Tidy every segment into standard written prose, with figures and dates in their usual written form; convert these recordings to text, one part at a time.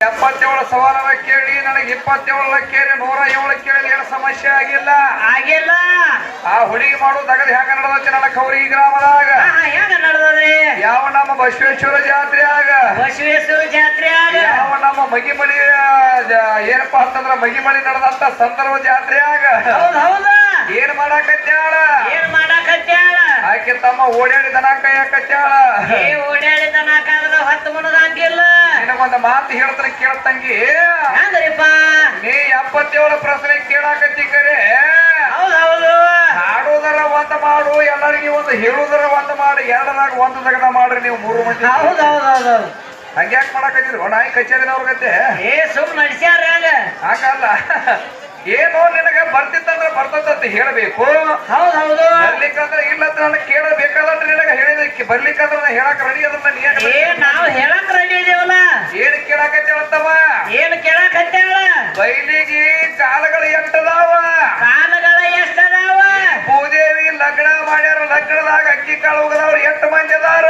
77 ಸವಾಲನ ಕೇಳಿ ನನಗೆ 27 ಕೇಳಿ 107 ಕೇಳಿ ಏನು ಸಮಸ್ಯೆ ಆಗಿಲ್ಲ. ಆ ಹುಡುಗಿ ಮಾಡೋದು ತಗದ್ ಹೆಂಗ ನಡೆದೈತಿ ನನ್ನ ಕೌರಿ ಗ್ರಾಮದಾಗ ಯಾವ ನಮ್ಮ ಬಸವೇಶ್ವರ ಜಾತ್ರೆಯಾಗ ಯಾವ ನಮ್ಮ ಮಗಿಮಳಿ ಏನಪ್ಪಾ ಅಂತಂದ್ರ ಮಗಿಮಳಿ ನಡೆದಂತ ಸಂದರ್ಭ ಜಾತ್ರೆಯಾಗ ಏನ್ ಮಾಡಾಕತ್ಯಾಳ ಆಕೆ ತಮ್ಮ ಓಡಾಡಿ ದನ ಕಾಯಕತ್ಯಾಳ. ನಿನಗೊಂದು ಮಾತು ಹೇಳ್ತಾನೆ ಕೇಳ್ತಂಗಿ, ನೀ 77 ಪ್ರಶ್ನೆ ಕೇಳಾಕತ್ತಿ ಕರೆ ಹಾಡೋದರ ಒಂದ್ ಮಾಡು, ಎಲ್ಲರಿಗೂ ಒಂದು ಹೇಳುದರ ಒಂದ್ ಮಾಡು, ಎರಡರಾಗ ಒಂದು ತಗದ ಮಾಡ್ರಿ ನೀವು 3 ಮಂದಿ. ಹಂಗ್ಯಾಕ್ ಮಾಡಾಕತ್ತಿದ್ರು ನಾಯಿ ಕಚೇರಿನವ್ರಗತ್ತೆ ಸುಮ್ ನಡ್ಸ್ಯಾರ ಹಂಗಲ್ಲ. ಏನೋ ನಿನಗ ಬರ್ತಿತ್ತಂದ್ರ ಬರ್ತದಂತ ಹೇಳ್ಬೇಕು. ಬರ್ಲಿಕ್ಕಂದ್ರ ಇಲ್ಲಂತ ನನಗೆ ಕೇಳಬೇಕಾದ್ರೆ ನಿನಗ ಹೇಳಿದಕ್ಕೆ ಬರ್ಲಿಕ್ಕಂದ್ರ ನಾ ಹೇಳಕ್ ರೆಡಿ ಅದನ್ನ ನಾವು ಹೇಳಕ್ ರೆಡಿ ಇದೀವಲ್ಲ. ಏನ್ ಕೇಳಾಕತ್ತೇಳತ್ತವ ಏನ್ ಕೇಳಾಕತ್ತೇಳ? ಬೈಲಿಗೆ ಕಾಲಗಳು ಎಷ್ಟದಾವ ಭೂದೇವಿ ಲಗ್ನ ಮಾಡ್ಯಾರ, ಲಗ್ನದಾಗ ಅಕ್ಕಿ ಕಾಳು ಹೋಗದವ್ರು 8 ಮಂದಿ ಅದಾರ.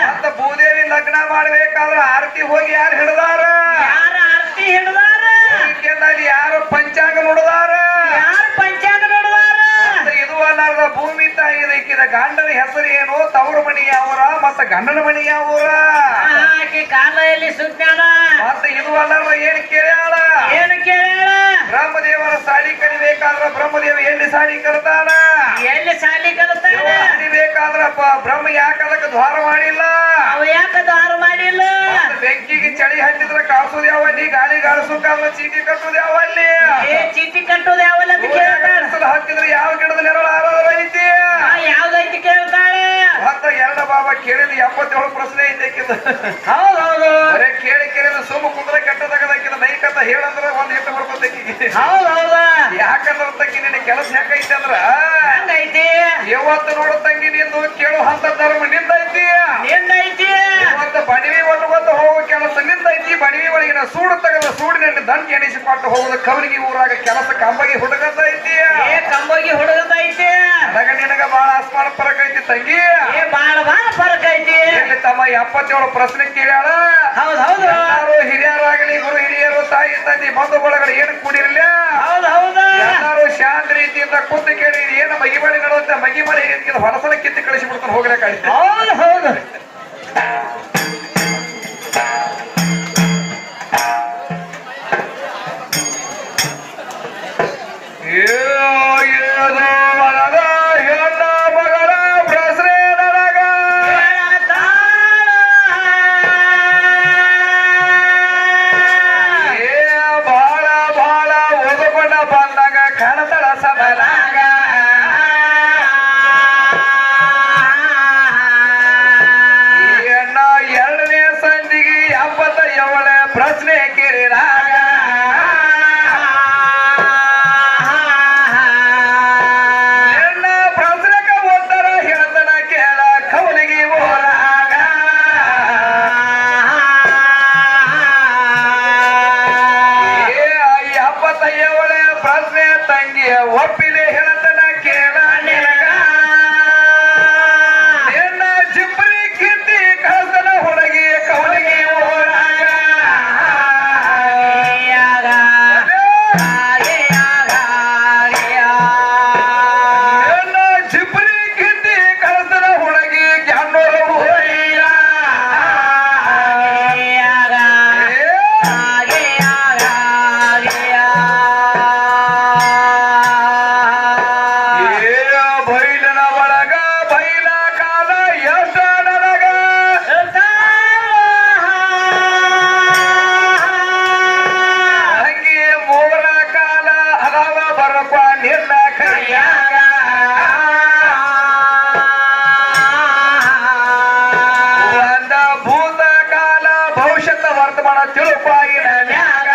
ಮತ್ತ ಭೂದೇವಿ ಲಗ್ನ ಮಾಡ್ಬೇಕಾದ್ರ ಆರತಿ ಹೋಗಿ ಯಾರು ಹಿಡದಾರ? ಯಾರು ಪಂಚಾಂಗ ನೋಡದಾರ? ಇದು ಅಲ್ಲಾರ್ದ ಭೂಮಿ ತಾಯಿ ಇಕ್ಕಿದ ಗಂಡನ ಹೆಸರು ಏನು, ತವರು ಮಣಿ ಯಾವರ ಮತ್ತ ಗಂಡನ ಮಣಿ ಯಾವೂರ? ಕಾಲದಲ್ಲಿ ಸುಜ್ಞಾನ. ಮತ್ತೆ ಇದು ಅಲ್ಲಾರ್ದ ಏನ್ ಕೇಳ್ಯಾಳ? ಬ್ರಹ್ಮದೇವರ ಸಾಲಿ ಕಲಿಬೇಕಾದ್ರ ಬ್ರಹ್ಮದೇವ ಎಲ್ಲಿ ಸಾಲಿ ಕಲಿತಾನ? ಕಲಿಬೇಕಾದ್ರ ಬ್ರಹ್ಮ ಯಾಕ ಅದಕ್ಕೆ ದ್ವಾರ ಮಾಡಿಲ್ಲ? ಬೆಂಕಿಗೆ ಚಳಿ ಹಚ್ಚಿದ್ರ ಕಾಸುದ ಯಾವಲ್ಲಿ, ಗಾಳಿ ಗಾಳಿಸುಕಾದ್ರ ಚೀಟಿ ಕಟ್ಟುದ ಯಾವಲ್ಲಿ? ಚೀಟಿ ಕಟ್ಟುದ ಯಾವಲ್ಲ ಹತ್ತಿದ್ರೆ ಯಾವ ಗಿಡದ ನೆರಳು ಆರಾಧ ಐತಿ? ಯಾವ್ದೈತಿ ಕೇಳ್ತಾಳೆ. ಮತ್ತ ಎರಡ ಬಾಬಾ ಕೇಳಿದ 77 ಪ್ರಶ್ನೆ ಐತಿ. ಬರೇ ಕೇಳಿ ಕೇಳಿದ ಸುಮ್ಮ ಕುಂದ್ರ ಕೆಟ್ಟದಾಗದಾಕಿದ ನೈಕಂತ ಹೇಳಂದ್ರ ಒಂದ್ ಹಿಟ್ಟು ಬರ್ಕೊತೈತಿ. ಯಾಕಂದ್ರ ತಂಗಿ ನಿನ್ನ ಕೆಲಸ ಯಾಕೈತಿ ಅಂದ್ರ ಇವತ್ತು ನೋಡ ತಂಗಿ ನಿಂದು ಕೇಳು ಹಂತ ಧರ್ಮ ನಿಂದೈತಿ. ಇವತ್ತು ಬಡವಿ ಒಟ್ಟು ಹೋಗೋ ಕೆಲಸ ನಿಂದೈತಿ. ಬಡವಿ ಒಳಗಿನ ಸೂಡು ತಗದ ಸೂಡಿನಲ್ಲಿ ದಂಡಿ ಎಣಿಸಿಕೊಟ್ಟು ಹೋಗೋದು ಕವಲಿಗೆ ಊರಾಗ ಕೆಲಸ ಕಂಬಗಿ ಹುಡುಗದೈತಿ. ನನಗ ನಿನಗ ಬಾಳ ಆಸ್ಮಾನ ಫರಕ್ ಐತಿ ತಂಗಿ, ಬಾಳ ಫರಕ್ ಐತಿ. ತಮ್ಮ 77 ಪ್ರಶ್ನೆ ಕೇಳ್ಯಾಳ. ಎಲ್ಲಾರು ಹಿರಿಯರಾಗಲಿ, ಗುರು ಹಿರಿಯರು, ತಾಯಿ ತಂದಿ ಬಂಧು ಬಳಗಗಳು ಏನು ಕೂಡಿರಲಿಲ್ಲ. ಎಲ್ಲಾರು ಶಾಂತ ರೀತಿಯಿಂದ ಕೂತು ಕೇಳಿ ಏನು ಮಗಿಮಳಿ ನಡೆಯುತ್ತೆ, ಮಗಿಮಳಿ ಹೊಲಸನ ಕಿತ್ತಿ ಕಳಿಸಿ ಬಿಡ್ತಾನೆ ಹೋಗ್ಲಿಕ್ಕೆ. ಹೌದು ಪ್ರಶ್ನೆ ಕೇಳಿದಾಗ ಎಲ್ಲ ಪ್ರಶ್ನೆಗೆ ಉತ್ತರ ಹೇಳ್ತಾನ ಕೇಳ ಕವಲಿಗೆ ಹೋದಾಗ 77 ಪ್ರಶ್ನೆ ತಂಗಿಯ ಒಪ್ಪಿಲೆ ಹೇಳ್ತಾನ ಕೇಳ ನಿನಗ ನಿನ್ನ ಜಿಬ್ಬರಿ ಕಿತ್ತಿ ಕಳ್ಸನ ಹುಡುಗಿ ಕವಲಿಗೆ ವರ್ತಮಾನ ತಿಳುಪಾಯಿನ ಮ್ಯಾಗ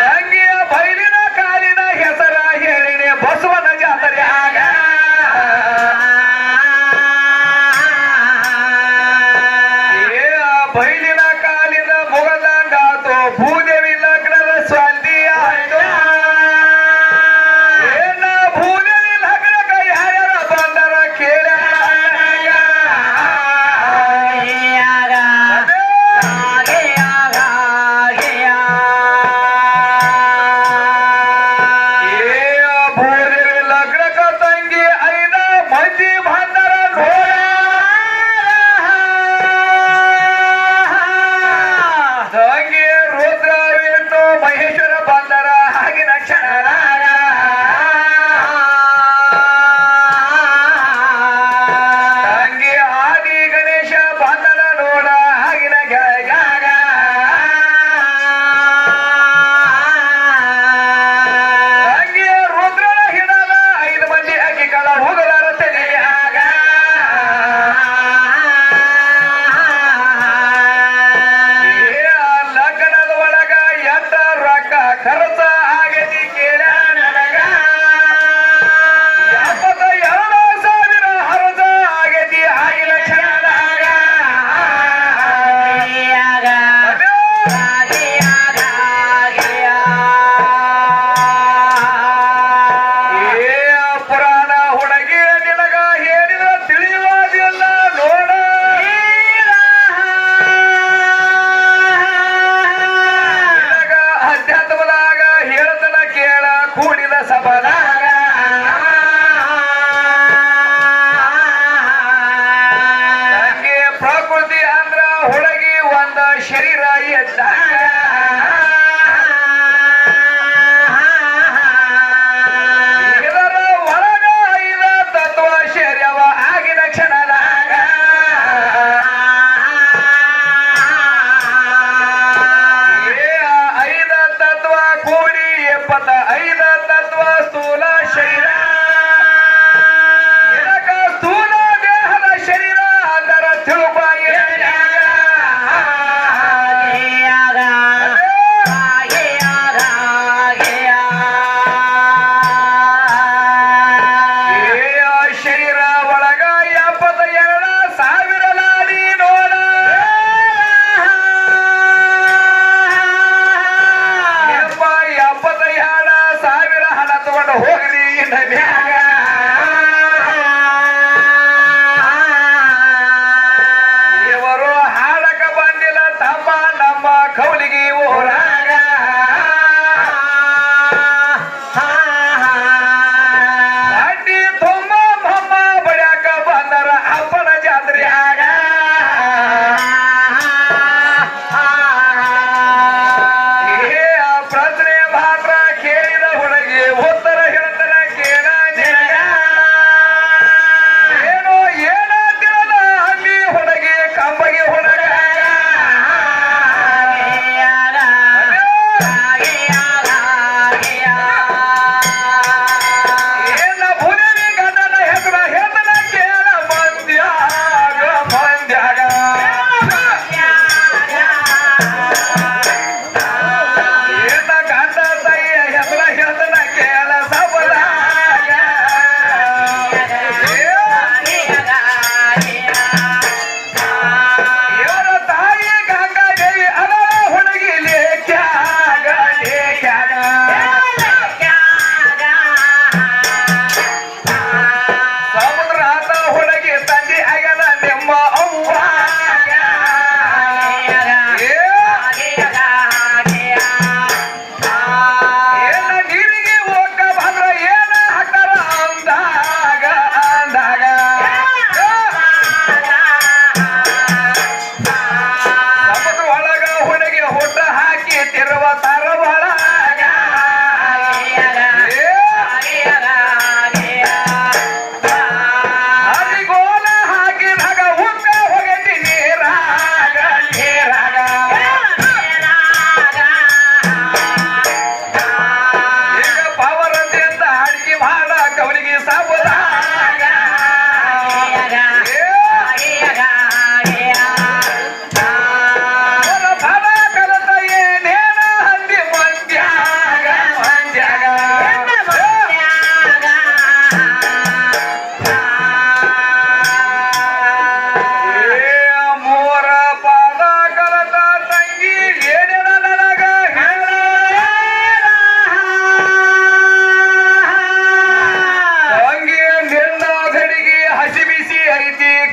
ತಂಗಿಯ ಬೈಲಿನ ಕಾಲಿನ ಹೆಸರ ಹೇಳಿನೆ ಬಸವನ ಜಾತ್ರೆಯಾಗ ಬೈಲಿನ ಕಾಲಿನ ಮುಗದಂಗಾತು ಭೂದೇವಿ ಲಗ್ನದ ಸ್ವಾತಿ ಆಯ್ತು. ಭೂದೇವಿ ಲಗ್ನ ಕೈ ಯಾರ ಬಂದರ ಕೇಳ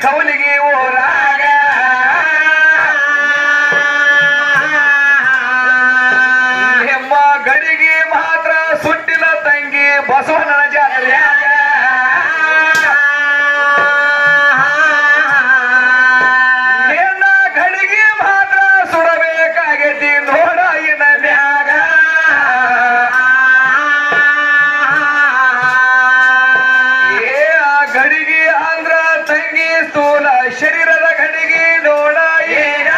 ಕೌಲಿಗೆ ಊರಾಗ ನಿಮ್ಮ ಗಡಿಗೆ ಮಾತ್ರ ಸುಟ್ಟಿನ ತಂಗಿ ಬಸವಣ್ಣನ ಜಾತ್ರೆಯಾಗ ನಿನ್ನ ಗಡಿಗೆ ಮಾತ್ರ ಸುಡಬೇಕಾಗೈತಿ ನೋಡ ಇನ್ನ ಮ್ಯಾಗ ಏ ಆ ಗಡಿಗೆ ಅಂದ್ರ ತಂಗಿ ಸ್ಥೂಲ ಶರೀರದ ಗಡಿಗೆ ನೋಡ ಈಗ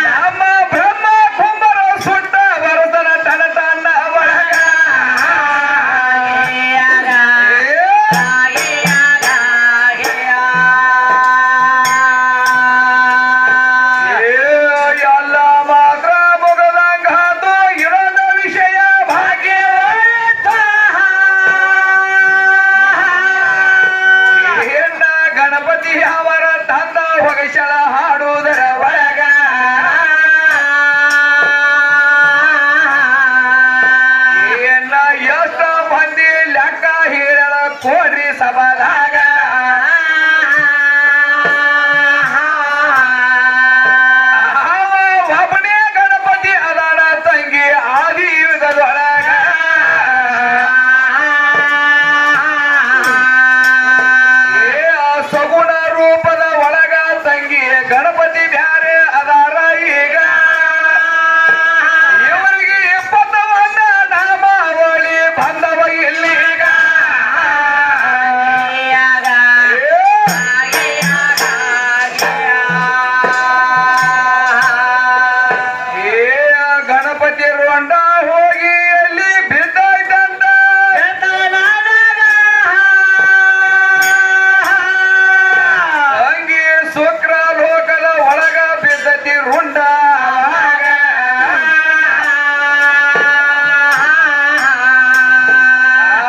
ನಮ್ಮ ಬ್ರಹ್ಮ ಕುಂಬರ ಸುಟ್ಟ ಬರತನ ತನ ತನ್ನ ಒಳಗ ಎಲ್ಲ ಮಾತ್ರ ಮುಗದಂಗಾತು ಇರೋದ ವಿಷಯ ಭಾಗ್ಯ ಹೆಣ್ಣ ಗಣಪತಿ ಅವರ ತಂದ ಹೊಗಶಳ ಹಾಡುವುದರ ಒಳಗ ಏನ ಎಷ್ಟ ಮಂದಿ ಲೆಕ್ಕ ಹೇಳಲ ಕೋಡ್ರಿ ಸಭಾದಾಗ ಅವ ಒಬ್ಬನೇ ಗಣಪತಿ ಅದಾನ ತಂಗಿ ಆದಿ ಯುಗದೊಳಗ ಏ ಆ ಸಗುಣ ರೂಪದ ಒಳಗ ತಂಗಿ ಗಣಪತಿ ಬ್ಯಾರೆ ಅದಾರ ಈಗ ಇವರಿಗೆ 21 ನಾಮಾವಳಿ ಬಂದವ ಇಲ್ಲೀಗ ಏ ಗಣಪತಿ ರೋಂಡ ಹೋಗಿ ಎಲ್ಲಿ ಬಿದ್ದಾಯ್ತಂತ ತಂಗಿ ಶುಕ್ರ ಲೋಕದ ಒಳಗ ಬಿದ್ದತಿ ರುಂಡ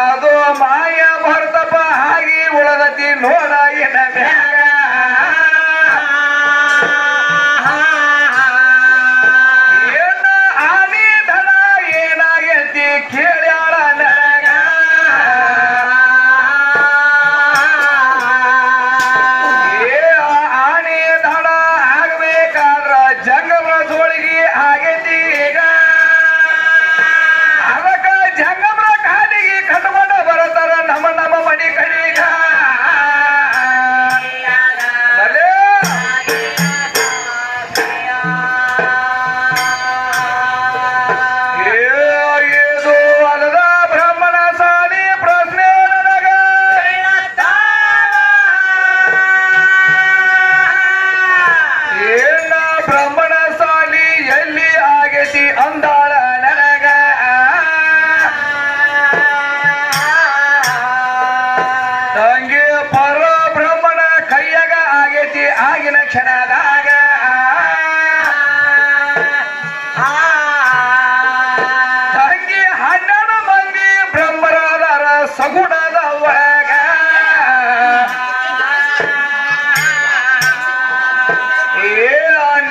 ಅದು ಮಾಯ ಭರ್ತಪ ಹಾಗೆ ಉಳದತಿ ನೋಡ ಎನ್ನ ಮ್ಯಾಗ ಏನ ಆನಿ ಧನ ಏನಾಗೈತಿ ಕೇಳ್ಯಾಳ ನನಗ ಏ ಆನಿ ಧನ ಆಗ್ಬೇಕಾದ್ರ ಜಂಗಮ ಜೋಳಿಗೆ ಆಗೈತಿ ಈಗ ಅದಕ್ಕ ಜಂಗಮ ಕಾಲಿಗೆ ಕಟ್ಕೊಂಡ ಬರತಾರ ನಮ್ಮ ನಮ್ಮ ಮನಿ ಕಡಿಗ ಬಲೆ ಇದು ಅಲ್ಲದ ಬ್ರಾಹ್ಮಣ ಸಾಲಿ ಪ್ರಶ್ನೆ ನನಗ ಏನ ಬ್ರಾಹ್ಮಣ ಸಾಲಿ ಎಲ್ಲಿ ಆಗೈತಿ ಅಂದಾಳ ನನಗ ತಂಗಿ ಪರ ಬ್ರಾಹ್ಮಣ ಕೈಯಾಗ ಆಗೈತಿ ಆಗಿನ ಕ್ಷಣದಾಗ ತಂಗಿ 12 ಮಂದಿ ಬ್ರಹ್ಮರಾದಾರ ಸಗುಣದ ಒಳಗ ಏ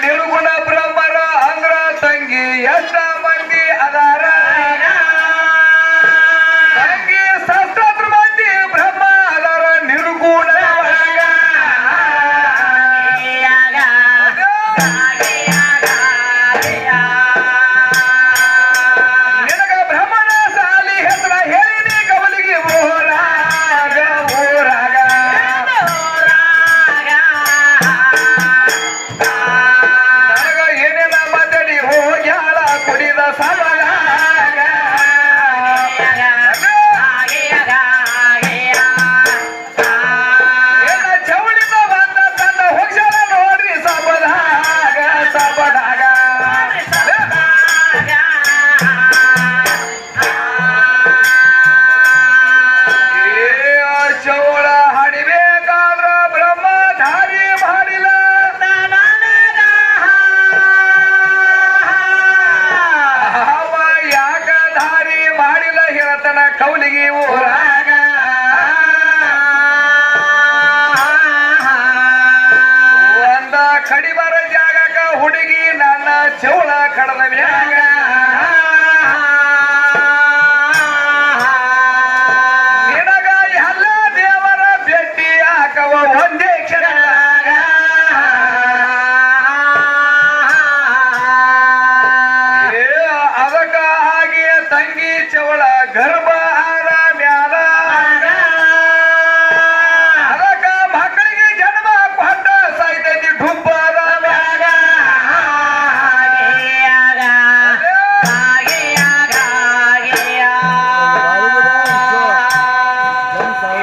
ನಿರ್ಗುಣ ಬ್ರಹ್ಮರ ಅಂದ್ರ ತಂಗಿ ಎಷ್ಟ ಮಂದಿ ಅದಾರ ತಂಗಿ 17 ಮಂದಿ ಬ್ರಹ್ಮ ಅದಾರ ನಿರ್ಗುಣ ಒಳಗ ನಿನಗ ಬ್ರಹ್ಮಣ ಸಾಲಿ ಹೆಸರ ಹೇಳಿನಿ ಕವಲಿಗೆ ಊರಾಗ ಊರಾಗ ನನಗ ಏನೇನ ಮಾತಾಡಿ ಹೋಗ್ಯಾಳ ಕುಡಿದ ಸಬಲಾಗ ಏನ ಚೌಳಿದ ಬಂದ ತನ್ನ ಹೋಗ್ಯಾಳ ನೋಡ್ರಿ ಸಬಲಾಗ ಸಬಲಾಗ ಏ ಚೌಳ ಹಾಡಿಬೇಕಾದ್ರ ಬ್ರಹ್ಮ ಧಾರಿ ಮಾಡಿಲ್ಲ ಅವ ಯಾಕ ಧಾರಿ ಮಾಡಿಲ್ಲ ಹೇಳ್ತಾನ ಕೌಲಿಗೆ ಊರಾಗ ಒಂದ ಕಡಿಬರ ಜಾಗಕ ಹುಡುಗಿ ನನ್ನ ಚೌಳ ಕಡದ ಮ್ಯಾಗ ನಿನಗ ಎಲ್ಲ ದೇವರ ಭೇಟಿ ಹಾಕವ ಒಂದೇ ಕ್ಷಣದಾಗ ಅದಕ್ಕ ಹಾಗೆ ತಂಗಿ ಚವಳ ಗರ್ಭ ಆದ ಮ್ಯಾಲ ಅದಕ್ಕ ಮಕ್ಕಳಿಗೆ ಜನ್ಮ ಕೊಟ್ಟ ಸಾಯ್ತೈತಿ ಡುಬ್ಬಾದ ಮ್ಯಾಲ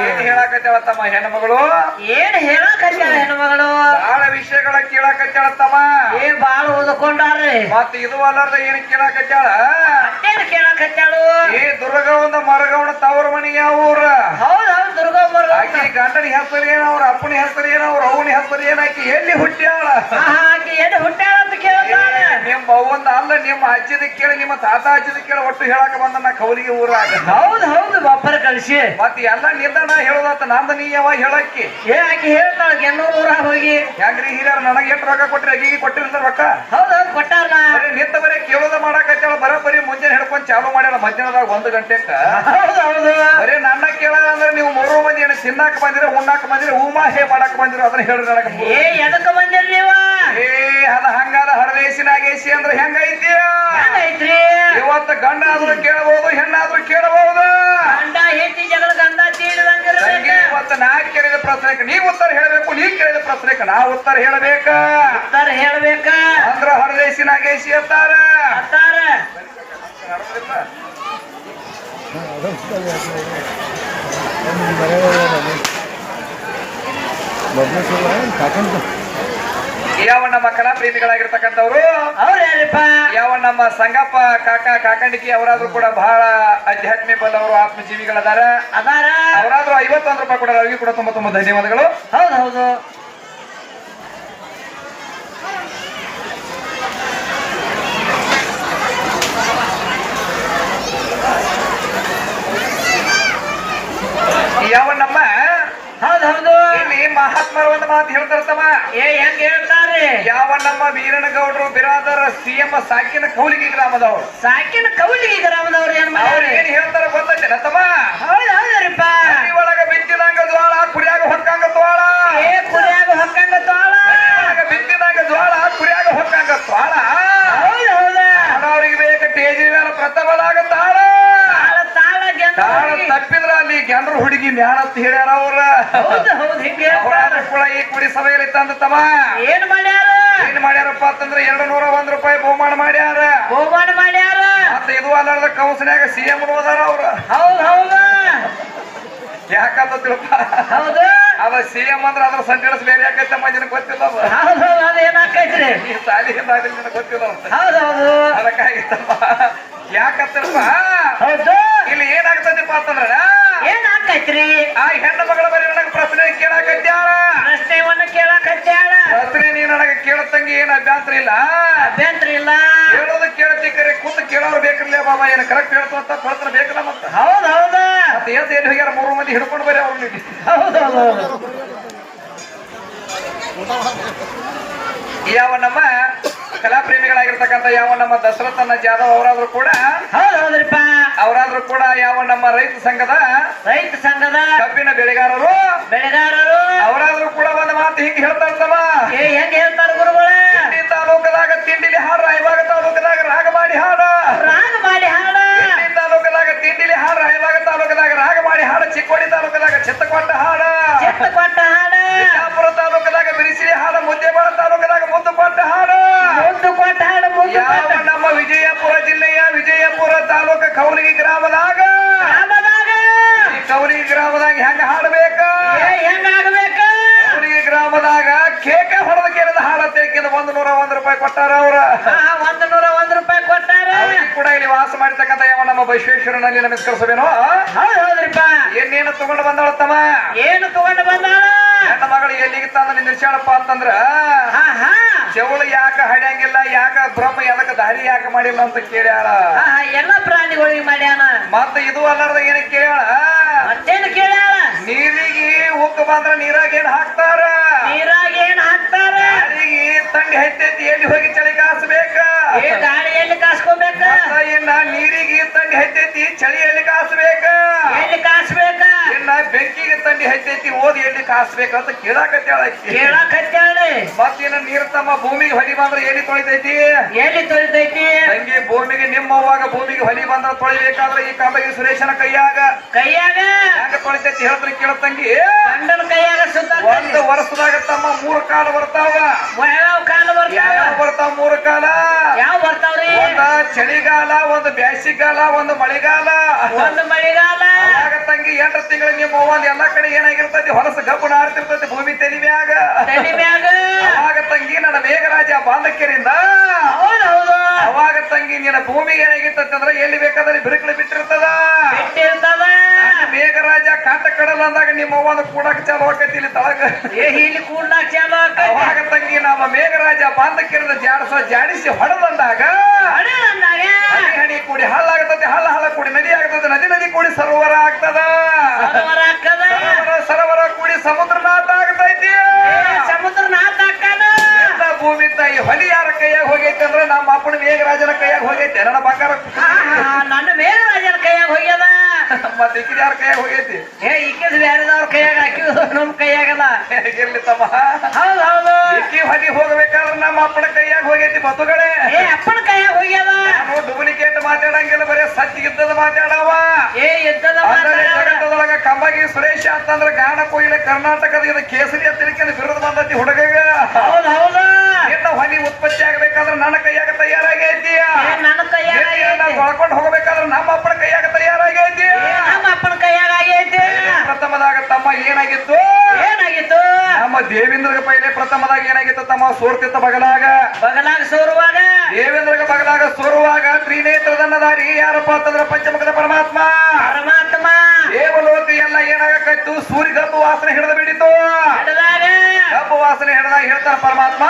ಏನ್ ಹೇಳಕತ್ತೇವ ತಮ್ಮ ಹೆಣ್ಮಗಳು ಏನ್ ಹೇಳಕತ್ತಾಳ ಹೆಣ್ಮಗಳು ಬಾಳ ವಿಷಯಗಳ ಕೇಳಕತ್ತಾಳ ತಮ್ಮ ಬಾಳ ಓದ್ಕೊಂಡಾರ್ರಿ ಮತ್ತ ಇದು ಅಲ್ಲಾರ್ದ ಏನ್ ಕೇಳಕತ್ತಾಳ ಮತ್ತೇನ್ ಕೇಳಕತ್ತಾಳು ದುರ್ಗವನ ಮರಗವನ ತವರ ಮನಿ ಯಾವ ಊರ ಹೌದ್ ಹೌದ್ ದುರ್ಗಮ್ಮ ಆಕಿ ಗಂಡನ ಹೆಸರು ಏನ ಅವ್ರ ಅಪ್ಪನ ಹೆಸರು ಏನ ಅವ್ರ ಅವನ ಹೆಸರು ಏನ ಆಕಿ ಎಲ್ಲಿ ಹುಟ್ಟ್ಯಾಳ ಆಕಿ ಎಲ್ಲಿ ಹುಟ್ಟ್ಯಾಳ ಅಂತ ಕೇಳ್ತಾಳೆ ನಿಮ್ಮ ಅವ್ವಂದ ಅಲ್ಲ ನಿಮ್ಮ ಅಜ್ಜಿದ ಕೇಳಿ ನಿಮ್ಮ ತಾತ ಅಜ್ಜಿದ ಕೇಳಿ ಒಟ್ಟು ಹೇಳಕ ಬಂದ ಕೌಲಿಗೆ ಊರಾಗ ಹೌದ್ ಹೌದು ಬಪ್ಪರ ಕಳಿಸಿ ಮತ್ ಎಲ್ಲ ನಿಂದನ ಹೇಳೋದತ್ತ ನಂದ ನೀ ಯಾವಾಗ ಹೇಳಕ್ಕಿ ಆಕಿ ಹೇಳ್ತಾಳ ಗೆನ್ನೂರ್ ಊರಾಗ ಹೋಗಿ ಹೆಂಗ್ರಿ ಹಿರಿಯರ್ ನನಗೆ ಎಷ್ಟು ರೊಕ್ಕ ಕೊಟ್ರಿ ಅಗಿಗೆ ಕೊಟ್ಟಿರ್ತಾರ ರೊಕ್ಕ ಹೌದ್ ಹೌದ್ ಕೊಟ್ಟಾರ ಬರೀ ನಿಂತ ಬರೀ ಕೇಳೋದ ಮಾಡಕತ್ತಾಳ ಬರೀ ಮುಂಜಾನೆ ಹಿಡ್ಕೊಂಡ್ ಚಾಲು ಮಾಡ್ಯಾಳ ಮಧ್ಯಾಹ್ನದಾಗ 1 ಗಂಟೆಕ ಹೌದ್ ಹೌದು ಬರೀ ನನ್ನ ಕೇಳೋದ ಅಂದ್ರೆ ನೀವು 3 ಮಂದಿ ಏನು ತಿನ್ನಾಕ ಬಂದಿರ ಉಣ್ಣಾಕ ಬಂದಿರ ಹೂಮಾ ಹೇ ಮಾಡಾಕ ಬಂದಿರ ಅದನ್ನ ಹೇಳ್ರಿ ನನಗ ಎದಕ್ಕ ಬಂದಿರಿ ನೀವ ಅದ ಹಂಗಾದ ಹರದೇಶಿ ನಾಗೇಶಿ ಅಂದ್ರೆ ಹೆಂಗೈತಿ ಐತ್ರಿ ಇವತ್ತು ಗಂಡ ಆದ್ರೂ ಕೇಳಬಹುದು ಹೆಣ್ಣಾದ್ರೂ ಕೇಳಬಹುದು ಗಂಡ ಹೆಂಡತಿ ಜಗಳ ಗಂಧ ತೀಡಿದಂಗಿರ್ಬೇಕು ಇವತ್ತು ನಾ ಕೇಳಿದ ಪ್ರಶ್ನೆಗೆ ನೀವ್ ಉತ್ತರ ಹೇಳಬೇಕು ನೀ ಕೇಳಿದ ಪ್ರಶ್ನೆಗೆ ನಾ ಉತ್ತರ ಹೇಳಬೇಕ ಉತ್ತರ ಹೇಳ್ಬೇಕ ಅಂದ್ರ ಹರದೇಶಿ ನಾಗೇಶಿ ಅಂತಾರ ಅಂತಾರ ಯಾವ ನಮ್ಮ ಕಲಾ ಪ್ರೇಮಿಗಳಾಗಿರ್ತಕ್ಕಂಥವ್ರು ಅವ್ರ ಯಾರಿಪ್ಪ ಯಾವ ನಮ್ಮ ಸಂಗಪ್ಪ ಕಾಕಂಡಿಕಿ ಅವರಾದ್ರೂ ಕೂಡ ಬಹಳ ಅಧ್ಯಾತ್ಮಿ ಬಂದವರು ಆತ್ಮಜೀವಿಗಳದಾರ ಅದಾರ ಅವರಾದ್ರೂ 51 ರೂಪಾಯಿ ಕೊಡೋರು ಅವ್ರಿಗೆ ಕೂಡ ತುಂಬಾ ತುಂಬಾ ಧನ್ಯವಾದಗಳು ಹೌದು ಹೌದು ಯಾವ ನಮ್ಮ ಹೌದು ಹೌದು ಇಲ್ಲಿ ಮಹಾತ್ಮರ ಒಂದು ಮಾತು ಹೇಳ್ತಾರತಮ್ಮ ಹೆಂಗ್ ಹೇಳ್ತಾರ್ರಿ ಯಾವ ನಮ್ಮ ವೀರನಗೌಡರು ಬಿರಾದರ ಸಿಎಂ ಸಾಕಿನ ಕೌಲಿಗಿ ಗ್ರಾಮದವರು ಸಾಕಿನ ಕೌಲಿಗಿ ಗ್ರಾಮದವ್ರು ಏನ್ ಅವ್ರು ಮಾಡ್ಯಾರಿ ಏನ್ ಹೇಳ್ತಾರ ಗೊತ್ತೈತೆ ತಮ್ಮ ಹೌದು ಹೌದ್ರಿಪ್ಪ ಮನಿ ಒಳಗ ಬಿತ್ತಿದಂಗ ಜ್ವಾಳ ಕುರಿಯಾಗ ಹೊಕ್ಕಂಗ ಜ್ವಾಳ ಕುರಿಯಾಗ ಹೊಕ್ಕಂಗ ತೋಳ ಬಿತ್ತಿದಂಗ ಜ್ವಾಳ ಕುರಿಯಾಗ ಹೊಕ್ಕಂಗ ಜ್ವಾಳ ಹೌದು ಹೌದ ಅವ್ರಿಗೆ ಬೇಕ ಟೇಜಿ ಮೇಲೆ ಪ್ರಥಮದಾಗ ತಾಳ ತಾಳ ತಾಳ ತಪ್ಪಿದ್ರ ಅಲ್ಲಿ ಗೆಂಡ್ರು ಹುಡುಗಿ ನ್ಯಾಣತ್ ಹೇಳ್ಯಾರ ಅವ್ರ ಹೌದು ಹೌದು ಹಿಂಗೆ ಅವರಾದ್ರೂ ಕೂಡ ಈ ಕುಡಿ ಸಭೆಯಲ್ಲಿ ತಂದ ತಮ್ಮ ಏನ್ ಮಾಡ್ಯಾರ ಏನ್ ಮಾಡ್ಯಾರಪ್ಪ ಅಂತಂದ್ರೆ 201 ರೂಪಾಯಿ ಬಹುಮಾನ ಮಾಡ್ಯಾರ ಬಹುಮಾನ ಮಾಡ್ಯಾರ ಮತ್ತೆ ಇದು ಅಲ್ಲಾರ್ದ ಕೌನ್ಸಿಲ್ಯಾಗ ಸಿಎಂ ಹೋದಾರ ಅವ್ರ ಹೌದು ಹೌದು ಯಾಕಂತ ತಿಳ್ಪ ಹೌದು ಅದ ಸಿಎಂ ಅಂದ್ರ ಅದ್ರ ಸೆಂಟೆನ್ಸ್ ಬೇರೆ ಯಾಕೈತೆ ಮಂದಿನ ಗೊತ್ತಿಲ್ಲ ಹೌದು ಹೌದು ಅದು ಏನಾಕೈತ್ರಿ ಈ ಸಾಲಿಯಿಂದ ನಿನಗೆ ಗೊತ್ತಿಲ್ಲ ಹೌದು ಹೌದು ಅದಕ್ಕಾಗಿತ್ತಪ್ಪ ಯಾಕಂತಪ್ಪ ಹೌದು ಇಲ್ಲಿ ಏನಾಗ್ತದಪ್ಪ ಅಂತಂದ್ರ ಏನ್ ಹಾಕೈತ್ರಿ ಆ ಹೆಣ್ಣು ಮಗಳ ಬರೀ ನನಗೆ ಪ್ರಶ್ನೆ ಕೇಳಾಕತ್ಯಾಳ ಪ್ರಶ್ನೆವನ್ನ ಕೇಳಾಕತ್ಯಾಳ ಪ್ರಶ್ನೆ ನೀ ನನಗೆ ಕೇಳತಂಗಿ ಏನ್ ಅಭ್ಯಂತರ ಇಲ್ಲ ಅಭ್ಯಂತರ ಇಲ್ಲ ಹೇಳೋದು ಕೇಳ್ತಿ ಕರೆ ಕೂತು ಕೇಳೋರು ಬೇಕಿರ್ಲಿಲ್ಲ ಬಾಬಾ ಏನ್ ಕರೆಕ್ಟ್ ಹೇಳ್ತಂತ ಪ್ರಶ್ನೆ ಬೇಕಲ್ಲ ಮತ್ತ ಹೌದು ಹೌದು ಮತ್ತೆ ಎದ್ದು ಎಲ್ಲಿ ಹೋಗ್ಯಾರ 3 ಮಂದಿ ಹಿಡ್ಕೊಂಡು ಬರೀ ಅವ್ರಿಗೆ ಹೌದು ಹೌದು ಯಾವ ನಮ್ಮ ಕಲಾ ಪ್ರೇಮಿಗಳಾಗಿರ್ತಕ್ಕಂಥ ಯಾವ ನಮ್ಮ ದಶರಥನ ಜಾಧವ್ ಅವರಾದ್ರೂ ಕೂಡ ಹೌದು ಹೌದ್ರಿಪ್ಪ ಅವರಾದ್ರೂ ಕೂಡ ಯಾವ ನಮ್ಮ ರೈತ ಸಂಘದ ಕಬ್ಬಿನ ಬೆಳೆಗಾರರು ಅವರಾದ್ರೂ ಕೂಡ ಒಂದು ಮಾತು ಹಿಂಗೆ ಹೇಳ್ತಾ ಇರ್ತವ ಹೆಂಗ್ ಹೇಳ್ತಾರ ಗುರುಗಳೇ ಇಂಡಿ ತಾಲೂಕದಾಗ ತಿಂಡಿಲಿ ಹಾಡು ರಾಯಬಾಗ ತಾಲೂಕದಾಗ ರಾಗ ಮಾಡಿ ಹಾಡು ಇಂಡಿ ತಾಲೂಕದಾಗ ತಿಂಡಿಲಿ ಹಾಡು ರಾಯಬಾಗ ತಾಲೂಕದಾಗ ರಾಗ ಮಾಡಿ ಹಾಡು ಚಿಕ್ಕೋಡಿ ತಾಲೂಕದಾಗ ಚಿತ್ತಕೊಟ್ಟ ಹಾಡು ಬಿಜಾಪುರ ತಾಲೂಕದಾಗ ಬಿರಿಸಿರಿ ಹಾಡು ಮುದ್ದೇಬಾಳ ತಾಲೂಕದಾಗ ಮುದ್ದು ಕೊಟ್ಟ ಹಾಡು ಯಾವ ನಮ್ಮ ವಿಜಯಪುರ ಜಿಲ್ಲೆಯ ವಿಜಯಪುರ ತಾಲೂಕ ಕೌಲಿಗಿ ಗ್ರಾಮದಾಗ ಈ ಕೌಲಿಗಿ ಗ್ರಾಮದಾಗ ಹೆಂಗ ಹಾಡ್ಬೇಕ ಕೌಲಿಗಿ ಗ್ರಾಮದಾಗ ಕೇಕ ಹೊಡೆದ ಕೇಳಿದ ಹಾಡ ತೆಗಿದ 101 ರೂಪಾಯಿ ಕೊಟ್ಟಾರ ಅವ್ರ 101 ರೂಪಾಯಿ ಕೊಟ್ಟಾರ ಕೂಡ ಇಲ್ಲಿ ವಾಸ ಮಾಡಿರ್ತಕ್ಕಂಥ ಯಾವ ನಮ್ಮ ಬಸವೇಶ್ವರನಲ್ಲಿ ನಮಸ್ಕರಿಸಬೇನೋ ಹೌದ್ರಿಪ್ಪ ಏನೇನು ತಗೊಂಡು ಬಂದಾಳ ತಮ್ಮ ಏನು ತಗೊಂಡು ಬಂದಾಳ ಹೆಣ್ಣ ಮಗಳು ಎಲ್ಲಿಗೆ ತಂದ ನಿಲ್ಸಾಳಪ್ಪ ಅಂತಂದ್ರ ಜವಳು ಯಾಕ ಹಡ್ಯಾಂಗಿಲ್ಲ ಯಾಕ ಬ್ರಹ್ಮ ಎದಕ್ಕ ದಾರಿ ಯಾಕ ಮಾಡಿಲ್ಲ ಅಂತ ಕೇಳ್ಯಾಳ ಎಲ್ಲ ಪ್ರಾಣಿಗಳಿಗೆ ಮಾಡ್ಯಾನ ಮತ್ತ ಇದು ಅಲ್ಲಾರ್ದ ಏನ ಕೇಳ್ಯಾಳ ಮತ್ತೇನು ಕೇಳ್ಯಾಳ ನೀರಿಗೆ ಉಕ್ಕ ಬಂದ್ರ ನೀರಾಗ ಏನ್ ಹಾಕ್ತಾರ ಗಾಳಿಗೆ ತಂಡಿ ಹತ್ತೈತಿ ಎಲ್ಲಿ ಹೋಗಿ ಚಳಿ ಕಾಸ್ಬೇಕ ಗಾಳಿಯಲ್ಲಿ ಕಾಸ್ಕೋಬೇಕ ಇನ್ನ ನೀರಿಗೆ ತಂಡಿ ಹತ್ತೈತಿ ಚಳಿಯಲ್ಲಿ ಕಾಸ್ಬೇಕ ಎಲ್ಲಿ ಕಾಸ್ಬೇಕ ಇನ್ನ ಬೆಂಕಿಗೆ ತಂಡಿ ಬಂಡಿ ಹೈತೈತಿ ಓದಿ ಎಲ್ಲಿ ಕಾಸ್ಬೇಕಂತ ಕೇಳಾಕತ್ತಾಳ ಕೇಳಾಕತ್ತಾಳೆ. ಮತ್ತೇನ ನೀರ್ ತಮ್ಮ ಭೂಮಿಗೆ ಹೊಲಿ ಬಂದ್ರೆ ಎಲ್ಲಿ ತೊಳಿತೈತಿ ಎಲ್ಲಿ ತೊಳಿತೈತಿ? ತಂಗಿ ಭೂಮಿಗೆ ನಿಮ್ಮವ್ವಾಗ ಭೂಮಿಗೆ ಹೊಲಿ ಬಂದ್ರೆ ತೊಳಿಬೇಕಾದ್ರೆ ಈ ಕಾಲದಾಗ ಸುರೇಶನ ಕೈಯಾಗ ಹೆಂಗ ತೊಳಿತೈತಿ ಹೇಳ್ತಾರೆ ಕೇಳ ತಂಗಿ. ಗಂಡನ ಕೈಯಾಗ ಸುತ್ತ ಒಂದು ವರ್ಷದಾಗ ತಮ್ಮ 3 ಕಾಲ ಬರ್ತಾವ. ಯಾವ ಕಾಲ ಯಾವ ಬರ್ತಾವ 3 ಕಾಲ? ಯಾವ ಬರ್ತಾವ್ರಿ? ಒಂದ ಚಳಿಗಾಲ, ಒಂದು ಬ್ಯಾಸಿಗಾಲ, ಒಂದು ಮಳೆಗಾಲ. ಒಂದು ಮಳೆಗಾಲ. ಆಗ ತಂಗಿ 8 ತಿಂಗಳು ನಿಮ್ಮ ಅವ್ವ ಎಲ್ಲಾ ಕಡೆ ಏನಾಗಿರ್ತೈತಿ ಹೊಲಸ ಗಬ್ಬು ನಾಡ್ತಿರ್ತೈತಿ ಭೂಮಿ ತಲಿ ಮ್ಯಾಗ. ಅವಾಗ ತಂಗಿ ನನ್ನ ಮೇಘರಾಜ ಬಾಂಧಕ್ಯರಿಂದ ಹೌದೌದು. ಅವಾಗ ತಂಗಿ ನಿನ್ನ ಭೂಮಿ ಏನಾಗಿರ್ತೈತಿ ಅಂದ್ರೆ ಎಲ್ಲಿ ಬೇಕಾದ್ರೆ ಬಿರುಕಲು ಬಿಟ್ಟಿರ್ತದ. ಮೇಘರಾಜ ಕಾಟ ಕಡಲ ಅಂದಾಗ ನಿಮ್ಮ ಅವ್ವನ ಕೂಡಕ್ ಚಾಲು ಆಕೈತಿ ಇಲ್ಲಿ ತಳಗ. ಇಲ್ಲಿ ಕೂಡ್ಲಾಕ ಚಾಲು ಅವಾಗ ತಂಗಿ ನಮ್ಮ ಮೇಘರಾಜ ಬಾಂಧಕ್ಯರಿಂದ ಜಾಡಿಸಿ ಹೊಡೆದಂದಾಗ ಹಣಿ ಕೂಡಿ ಹಳ್ಳಾಗತೈತಿ, ಹಳ್ಳ ಕೂಡಿ ನದಿ ಆಗ್ತದೆ, ನದಿ ಕೂಡಿ ಸರೋವರ ಆಗ್ತದ, ಸರೋವರ ಕೂಡಿ ಸಮುದ್ರನಾಥ ಆಗ್ತೈತಿ. ಸಮುದ್ರನಾಥ ಭೂಮಿ ತಾಯಿ ಹೊಲಿ ಯಾರ ಕೈಯಾಗ ಹೋಗೈತಿ ಅಂದ್ರೆ ನಮ್ಮ ಅಪ್ಪನ ಮೇಘರಾಜನ ಕೈಯಾಗ ಹೋಗೈತಿ. ನನ್ನ ಬಂಗಾರ ನನ್ನ ಮೇಘರಾಜನ ಕೈಯಾಗ ಹೋಗ್ಯದ. ಮತ್ತೆ ಇಕ್ಕಿದ ಯಾರ ಕೈಯಾಗ ಹೋಗೈತಿ? ಇಕ್ಕಿದ ಬೇರೆದವ್ರ ಕೈಯಾಗ ಹಾಕಿದ್ರು ನಮ್ ಕೈಯಾಗಲ್ಲ. ಇರ್ಲಿ ತಮ್ಮ. ಹೌದು ಹೌದು. ಇಕ್ಕಿ ಹೊಲಿ ಹೋಗ್ಬೇಕಾದ್ರೆ ನಮ್ಮ ಅಪ್ಪನ ಕೈಯಾಗ ಹೋಗೈತಿ ಬತ್ತುಗಳೇ. ಅಪ್ಪನ ಕೈಯಾಗ ಹೋಗ್ಯದ. ನಾನು ಡೂಪ್ಲಿಕೇಟ್ ಮಾತಾಡಂಗಿಲ್ಲ, ಬರೀ ಸತ್ಯ ಯುದ್ಧದ ಮಾತಾಡವ. ಯುದ್ಧದ ಜಗತ್ತದೊಳಗ ಕಂಬಗಿ ಸುರೇಶ ಅಂತಂದ್ರ ಗಾಣ ಕೊಯ್ಲೆ ಕರ್ನಾಟಕದ ಇದು ಕೇಸರಿ ತಿಳ್ಕೊಂಡು ಬಿರುದು ಬಂದತಿ ಹುಡುಗ. ಹೌದು ಹೌದು. ಹೊಲಿ ಉತ್ಪತ್ತಿ ಆಗ್ಬೇಕಾದ್ರೆ ನನ್ನ ಕೈಯಾಗ ತಯಾರಾಗೈತಿ. ನನ್ನ ಕೈಯಾಗ ತೊಳ್ಕೊಂಡು ಹೋಗ್ಬೇಕಾದ್ರೆ ನಮ್ಮ ಅಪ್ಪನ ಕೈಯಾಗ ತಯಾರಾಗೈತಿ. ನಮ್ಮ ಅಪ್ಪನ ಕೈಯಾಗ ಆಗೈತಿ. ಪ್ರಥಮದಾಗ ತಮ್ಮ ಏನಾಗಿತ್ತು? ನಮ್ಮ ದೇವೇಂದ್ರಗ ಪೈಲೆ ಪ್ರಥಮದಾಗ ಏನಾಗಿತ್ತು ತಮ್ಮ ಸೋರ್ತಿತ್ತ ಬಗಲಾಗ ಸೋರುವಾಗ. ದೇವೇಂದ್ರಗ ಬಗಲಾಗ ಸೋರುವಾಗ ತ್ರಿನೇತ್ರದನ್ನದಾರಿ ಯಾರಪ್ಪ ಅಂತಂದ್ರ ಪಂಚಮುಖದ ಪರಮಾತ್ಮ. ದೇವಲೋಕ ಎಲ್ಲ ಏನಾಗಕ್ಕಾಯ್ತು? ಸೂರ್ಯ ಗಬ್ಬು ವಾಸನೆ ಹಿಡಿದು ಬಿಡಿತು. ಗಬ್ಬು ವಾಸನೆ ಹಿಡಿದಾಗ ಹೇಳ್ತಾನ ಪರಮಾತ್ಮ,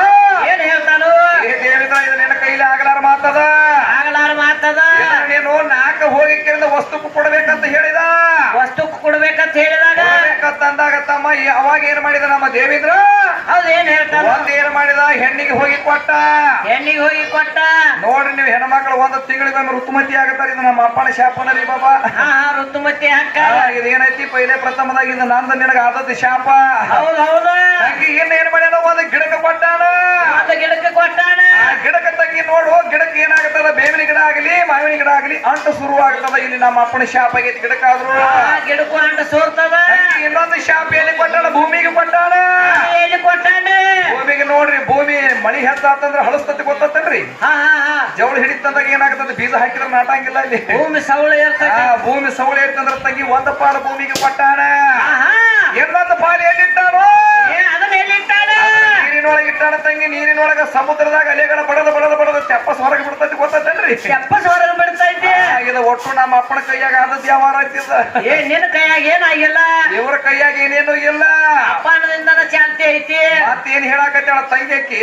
ಏನ್ ಹೇಳ್ತಾನು? ಏ ದೇವೇಂದ್ರ, ಇದು ನಿನ್ನ ಕೈಲಿ ಆಗಲಾರ ಮಾತದ. ನೀನು ನಾಲ್ಕು ಹೋಗಿ ಕೇಳಿದ ವಸ್ತುಕು ಕೊಡ್ಬೇಕಂತ ಹೇಳಿದ. ವಸ್ತುಕು ಕೊಡ್ಬೇಕಂತ ಹೇಳಿದಾಗ ಅಂದಾಗ ತಮ್ಮ ಅವಾಗ ಏನ್ ಮಾಡಿದ ನಮ್ಮ ದೇವೇಂದ್ರ? ಹೌದು, ಏನ್ ಹೇಳ್ತಾನ? ಒಂದ್ ಏನ್ ಮಾಡಿದ? ಹೆಣ್ಣಿಗೆ ಹೋಗಿ ಕೊಟ್ಟ. ನೋಡ್ರಿ ನೀವು ಹೆಣ್ಮಕ್ಳು 1 ತಿಂಗಳಿಗೊಮ್ಮೆ ಋತುಮತಿ ಆಗತ್ತಾರ. ಇದು ನಮ್ಮ ಅಪ್ಪನ ಶಾಪನ ರೀ ಬಾಬಾ. ಋತುಮತಿ ಹಾಕ ಇದೇನೈತಿ ಪೈಲೆ ಪ್ರಥಮದಾಗ ಇದು ನಂದು ನಿನಗ ಆದದ್ದು ಶಾಪ. ಹೌದು ಹೌದು. ತಂಗಿ ಏನ್ ಮಾಡ್ಯಾನ? ಒಂದು ಗಿಡಕ್ಕೆ ಕೊಟ್ಟಾನ. ಗಿಡಕ್ಕೆ ಕೊಟ್ಟಾನ. ಗಿಡಕ್ಕೆ ತಂಗಿ ನೋಡು, ಗಿಡಕ್ಕೆ ಏನಾಗತ್ತದ? ಬೇವಿನ ಗಿಡ ಆಗಲಿ ಮಾವಿನ ಗಿಡ ಆಗಲಿ ಅಂಟು ಶುರು ಆಗ್ತದ. ಇಲ್ಲಿ ನಮ್ಮ ಅಪ್ಪನ ಶಾಪ ಆಗೈತಿ ಗಿಡಕ್ಕಾದ್ರು. ಗಿಡಕ್ಕೂ ಅಂಟು ಸೋರ್ತದ. ಇನ್ನೊಂದು ಶಾಪ ಎಲ್ಲಿ ಕೊಟ್ಟಾನ? ಭೂಮಿಗೆ ಕೊಟ್ಟಾನ. ಭೂಮಿಗೆ ನೋಡ್ರಿ, ಭೂಮಿ ಮಳಿ ಹೆಚ್ಚಾತಂದ್ರ ಹಳಸ್ತತಿ ಗೊತ್ತತ್ತನ್ರಿ. ಜವಳ ಹಿಡಿತಂದಾಗ ಏನಾಗತ್ತದ? ಬೀಜ ಹಾಕಿದ್ರೆ ನಾಟಂಗಿಲ್ಲ ಇಲ್ಲಿ. ಭೂಮಿ ಸವಳ ಇರ್ತದ. ಭೂಮಿ ಸವಳ ಇರ್ತಂದ್ರ ತಂಗಿ ಒಂದು ಪಾಲು ಭೂಮಿಗೆ ಕೊಟ್ಟಾನ. ಇನ್ನೊಂದು ಪಾಲು ಎಲ್ಲಿಟ್ಟಾನೋ? ಅದನ್ನ ಎಲ್ಲಿಟ್ಟಾನ? ನೀರಿನೊಳಗೆ ಇಟ್ಟಾನ ತಂಗಿ. ನೀರಿನೊಳಗ ಸಮುದ್ರದಾಗ ಅಲೆಗಳ ಬಡದ ತೆಪ್ಪಸ್ ಹೊರಗೆ ಬಿಡ್ತೈತಿ ಗೊತ್ತೇನ್ರಿ? ತೆಪ್ಪಸ್ ಹೊರಗೆ ಬಿಡ್ತೈತಿ. ಇದು ಒಟ್ಟು ನಮ್ಮ ಅಪ್ಪನ ಕೈಯಾಗ ಆದದ್ದು ಯಾವಾರ ಐತಿದ. ನಿನ್ನ ಕೈಯಾಗ ಏನಾಗಿಲ್ಲ, ಇವ್ರ ಕೈಯಾಗ ಏನೇನು ಇಲ್ಲ. ಅಪ್ಪನದಿಂದನ ಶಾಂತಿ ಐತಿ. ಮತ್ತೇನ್ ಹೇಳಾಕತ್ತಾಳ ತಂಗಿಯಕ್ಕಿ?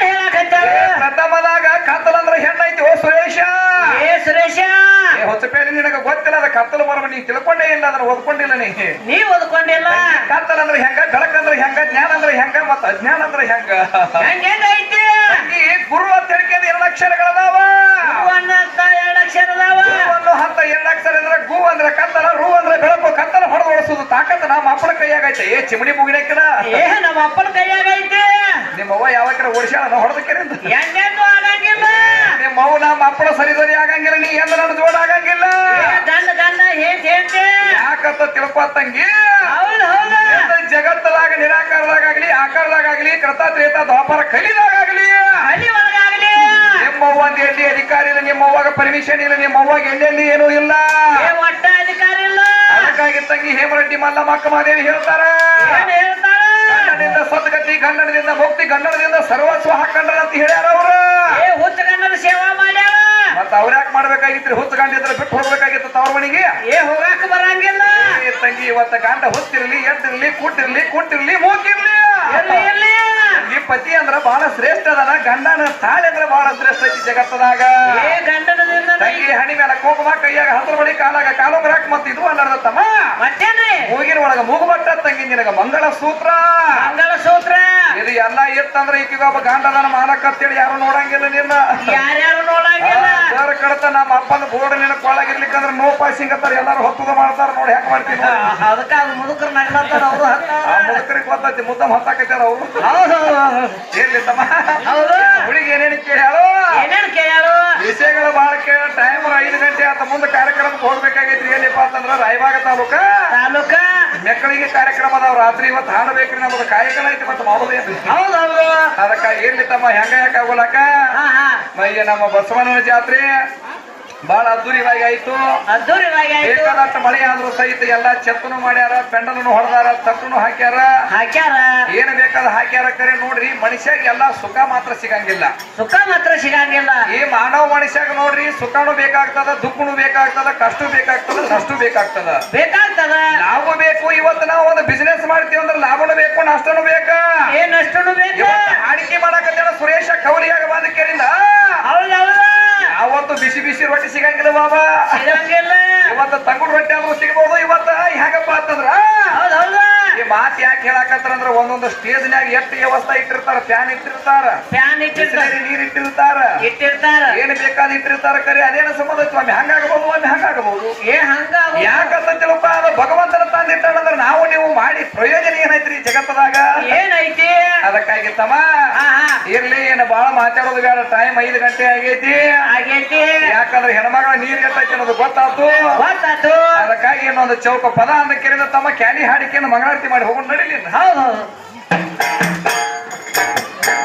ಹೇಳಾಕತ್ತಾಳ ಪ್ರಥಮದಾಗ ಕತ್ತಲಂದ್ರ ಹೆಣ್ಣೈತಿ. ಓ ಸುರೇಶ, ಸುರೇಶ, ಹೊಸಪೇಟೆ ನಿನಗ ಗೊತ್ತಿಲ್ಲ ಅದ ಕತ್ತಲು ಬರಬ. ನೀ ತಿಳ್ಕೊಂಡೇ ಇಲ್ಲ, ಅದನ್ನ ಓದ್ಕೊಂಡಿಲ್ಲ. ನೀ ಓದ್ಕೊಂಡಿಲ್ಲ. ಕತ್ತಲಂದ್ರ ಹೆಂಗ, ಬೆಳಕಂದ್ರ ಹೆಂಗ, ಜ್ಞಾನ ಅಂದ್ರ ಹೆಂಗ, ಮತ್ತ ಅಜ್ಞಾನ ಅಂದ್ರ ಹೆಂಗ? ಹೆಂಗೈತಿ? ಗುರು ಅಂತ ಹೇಳ್ಕೊಂಡು 2 ಅಕ್ಷರಗಳದಾವ. 2 ಅಕ್ಷರ ಅದಾವ. ಅಂತ 2 ಅಕ್ಷರ ಅಂದ್ರೆ ಗು ಅಂದ್ರೆ ಕತ್ತಲ, ರು ಅಂದ್ರೆ ಬೆಳಕು. ಕತ್ತಲ ಹೊಡೆದು ಓಡಿಸೋದು ತಾಕತ್ತ ನಮ್ಮ ಅಪ್ಪನ ಕೈಯಾಗ ಐತೆ. ಚಿಮಣಿ ಮುಗಿನಕ್ಕಿನ ನಮ್ಮ ಅಪ್ಪನ ಕೈಯಾಗ ಐತಿ. ನಿಮ್ಮವ್ವ ಯಾವಕ್ರ ಓಡಿಸ್ಯಾಳ ಹೊಡೆದಕ್ಕೆ ಹೆಂಗೆಂದು ಆಗಂಗಿಲ್ಲ. ನಿಮ್ಮವ್ವ ನಮ್ಮ ಅಪ್ಪನ ಸರಿ ಆಗಂಗಿಲ್ಲ. ನೀ ಎಂದ ನನ್ನ ಜೋಡ ಆಗಂಗಿಲ್ಲ. ಗಂಡ ಹೇಳ್ತಿ ಯಾಕಂತ ತಿಳ್ಕೊತಂಗಿ. ಹೌದು ಹೌದು. ಜಗತ್ತದಾಗ ನಿರಾಕಾರದಾಗಲಿ ಆಕಾರದಾಗಲಿ ಕೃತ ತ್ರೇತ ದ್ವಾಪರ ಕಲಿದಾಗಲಿ ಅಲ್ಲಿ ಒಳಗಾಗಲಿ ನಿಮ್ಮವ್ವಂದ ಎಲ್ಲಿ ಅಧಿಕಾರಿ ಇಲ್ಲ. ನಿಮ್ಮವ್ವಾಗ ಪರ್ಮಿಷನ್ ಇಲ್ಲ. ನಿಮ್ಮವ್ವಾಗ ಎಲ್ಲೆಲ್ಲಿ ಏನೂ ಇಲ್ಲ. ಒಟ್ಟ ಅಧಿಕಾರ ಇಲ್ಲ. ಅದಕ್ಕಾಗಿ ತಂಗಿ ಹೇಮರೆಡ್ಡಿ ಮಲ್ಲಮ್ಮ ಅಕ್ಕಮಹಾದೇವಿ ಹೇಳ್ತಾರ, ಗಂಡನಿಂದ ಸದ್ಗತಿ, ಗಂಡನದಿಂದ ಮುಕ್ತಿ, ಗಂಡನದಿಂದ ಸರ್ವಸ್ವ ಹಾಕೊಂಡ್ರ ಅಂತ ಹೇಳ್ಯಾರ ಅವ್ರು. ಹುಚ್ಚ ಗಂಡನ ಸೇವಾ ಮಾಡ್ಯಾರ. ಮತ್ತ ಅವ್ರ ಯಾಕೆ ಮಾಡ್ಬೇಕಾಗಿತ್ರಿ? ಹುಚ್ಚ ಗಂಡ ಇದ್ರೆ ಬಿಟ್ಟು ಹೋಗ್ಬೇಕಾಗಿತ್ತು ತವ್ರ ಮನೆಗೆ. ಹೋಗಾಕ ಬರಂಗಿಲ್ಲ. ತಂಗಿ ಇವತ್ತ ಗಂಡ ಹುತ್ತಿರ್ಲಿ, ಎದ್ದಿರ್ಲಿ, ಕೂಟಿರ್ಲಿ ಮೂಕಿರ್ಲಿ, ಈ ಪತಿ ಅಂದ್ರ ಬಹಳ ಶ್ರೇಷ್ಠ ಅದನ. ಗಂಡನ ತಾಳೆ ಅಂದ್ರ ಬಹಳ ಶ್ರೇಷ್ಠ ಐತಿ ಜಗತ್ತದಾಗ. ಗಂಡನದಿಂದ ತಂಗಿ ಹಣಿ ಮೇಲೆ ಕೋಕಮ, ಕೈಯಾಗ ಹತ್ರ ಬಳಿ, ಕಾಲಾಗ ಕಾಲುಂಗರಾಕ್ ಮತ್ತ ಇದು ಅಲ್ಲರ್ತಮ್ಮ. ಮತ್ತೇನೆ ಮೂಗಿನ ಒಳಗ ಮೂಗುಬಟ್ಟ ತಂಗಿ ನಿನಗ ಮಂಗಳ ಸೂತ್ರ. ಇದು ಎಲ್ಲ ಇತ್ತಂದ್ರ ಈಗೀಗ ಒಬ್ಬ ಗಂಡದನ ಮಾಲಕ ಅಂತೇಳಿ ಯಾರು ನೋಡಂಗಿಲ್ಲ. ನಿನ್ನ ಯಾರ್ಯಾರು ನೋಡಂಗಿಲ್ಲ. ಸರ್ ಕಡತ ನಮ್ಮ ಅಪ್ಪನ ಬೋರ್ಡ್ ನೆನಕೊಳ್ಳಾಗಿರ್ಲಿಕ್ಕಂದ್ರ ನೋ ಪಾಸಿಂಗ್ ಅಂತಾರ ಎಲ್ಲಾರು ಹೊತ್ತದ ಮಾಡ್ತಾರ ನೋಡಿ ಯಾಕೆ ಮಾಡ್ತೀವಿ ಅದಕ್ಕ ಅದು ಮುದುಕರು ನಗ್ಲಾತಾರ ಅವರು ಆ ಮುದುಕರಿಗೆ ಗೊತ್ತೈತಿ ಮುದ್ದಮ್ ಹೊತ್ತಾಕತ್ತಾರ ಅವ್ರು ಹೌದು ಇರ್ಲಿ ತಮ್ಮ ಹೌದು ಹುಡುಗಿ ಏನೇನು ಕೇಳ್ಯಾಳು ಏನೇನ್ ಕೇಳು ವಿಷಯಗಳು ಬಹಳ ಕೇಳ ಟೈಮ್ 5 ಗಂಟೆ ಆತ ಮುಂದೆ ಕಾರ್ಯಕ್ರಮಕ್ಕೆ ಹೋಗ್ಬೇಕಾಗೈತ್ರಿ ಏನಪ್ಪ ಅಂತಂದ್ರ ರಾಯಬಾಗ ತಾಲೂಕ ಮಕ್ಕಳಿಗೆ ಕಾರ್ಯಕ್ರಮ ಅದಾವ ರಾತ್ರಿ ಇವತ್ತು ಹಾಡಬೇಕ್ರಿ ನಮ್ಮದು ಕಾಯಕನ ಐತಿ ಮತ್ತೆ ಮಾಡೋದೇನ್ರಿ ಹೌದೌದು ಅದಕ್ಕ ಇರ್ಲಿ ತಮ್ಮ ಹೆಂಗ ಯಾಕೆ ಆಗೋಲಕ್ಕ ಹಾ ಮೈಯ ನಮ್ಮ ಬಸವಣ್ಣನ ಜಾತ್ರೆ ಬಹಳ ಅದ್ದೂರಿಯಾಗಿ ಆಯ್ತು ಅದ್ದೂರಿಯಾಗಿ ಆಯ್ತು ಬೇಕಾದಷ್ಟು ಮಳೆ ಆದ್ರೂ ಸಹಿತ ಎಲ್ಲಾ ಚೆತ್ತನು ಮಾಡ್ಯಾರ ಪೆಂಡಲನ್ನು ಹೊಡೆದಾರ ತಟ್ಟನು ಹಾಕ್ಯಾರ ಹಾಕ್ಯಾರ ಏನ್ ಬೇಕಾದ ಹಾಕ್ಯಾರ ಕರೆ ನೋಡ್ರಿ ಮನುಷ್ಯಾಗ ಎಲ್ಲಾ ಸುಖ ಮಾತ್ರ ಸಿಗಂಗಿಲ್ಲ ಸುಖ ಮಾತ್ರ ಸಿಗಂಗಿಲ್ಲ ಈ ಮಾನವ ಮನುಷ್ಯಾಗ ನೋಡ್ರಿ ಸುಖನು ಬೇಕಾಗ್ತದ ದುಃಖನು ಬೇಕಾಗ್ತದ ಕಷ್ಟ ಬೇಕಾಗ್ತದ ನಷ್ಟ ಬೇಕಾಗ್ತದ ಬೇಕಾಗ್ತದ ನಾವು ಬೇಕು ಇವತ್ತು ನಾವು ಒಂದು ಬಿಸಿನೆಸ್ ಮಾಡ್ತೀವಿ ಅಂದ್ರೆ ಲಾಭನು ಬೇಕು ನಷ್ಟನು ಬೇಕಾ ಏನಷ್ಟು ಬೇಕು ಇವತ್ತು ಹಾಡಿಕೆ ಮಾಡಕತ್ತೇಳ ಸುರೇಶ ಕೌಲಿಯಾಗ ಬಾಂಧಕೇರಿಂದ ಹೌದೌದು ಯಾವತ್ತು ಬಿಸಿ ಬಿಸಿ ರೊಟ್ಟಿ ಸಿಗಂಗಿಲ್ಲ ಬಾಬಾ ಸಿಗಂಗಿಲ್ಲ ಇವತ್ತು ತಂಗುಡ್ ರೊಟ್ಟಿ ಆದ್ರೂ ಸಿಗಬಹುದು ಇವತ್ತ ಹೆಂಗಪ್ಪ ಅಂತಂದ್ರ ಹೌದೌದು ಈ ಮಾತು ಯಾಕೆ ಹೇಳಕತ್ತಾರ ಒಂದೊಂದು ಸ್ಟೇಜ್ ನ್ಯಾಗ ಎಷ್ಟು ವ್ಯವಸ್ಥೆ ಇಟ್ಟಿರ್ತಾರ ಫ್ಯಾನ್ ಇಟ್ಟಿರ್ತಾರ ಫ್ಯಾನ್ ಇಟ್ಟಿರ್ತಾರ ನೀರ್ ಇಟ್ಟಿರ್ತಾರ ಇಟ್ಟಿರ್ತಾರ ಏನ್ ಬೇಕಾದ ಇಟ್ಟಿರ್ತಾರ ಕರೆ ಅದೇನ ಸಂಬಂಧ ಐತಿ ಒಮ್ಮೆ ಹಂಗಾಗಬಹುದು ಒಮ್ಮೆ ಹಂಗಾಗಬಹುದು ಹಂಗ ಯಾಕಂತ ತಿಳ್ಪ ಅದು ಭಗವಂತನ ತಂದಿಟ್ಟಾನಂದ್ರ ನಾವು ನೀವು ಮಾಡಿ ಪ್ರಯೋಜನ ಏನೈತ್ರಿ ಜಗತ್ತದಾಗ ಏನೈತಿ ಅದಕ್ಕಾಗಿ ತಮ್ಮ ಹಾ ಇರ್ಲಿ ಏನು ಬಾಳ ಮಾತಾಡೋದು ಬೇಡ ಟೈಮ್ 5 ಗಂಟೆ ಆಗೈತಿ ಆಗೈತಿ ಯಾಕಂದ್ರೆ ಹೆಣ್ಮಗಳ ನೀರ್ ಎತ್ತೈತಿ ಅನ್ನೋದು ಗೊತ್ತಾತು ಗೊತ್ತಾತು ಅದಕ್ಕಾಗಿ ಇನ್ನೊಂದು ಚೌಕ ಪದ ಅಂದಕ್ಕಿರಿಂದ ತಮ್ಮ ಕ್ಯಾಲಿ ಹಾಡಿಕೆಯನ್ನು ಮಂಗಳಾರತಿ ಮಾಡಿ ಹೋಗೋಣ ನಡಿಲಿಲ್ಲ ಹೌದು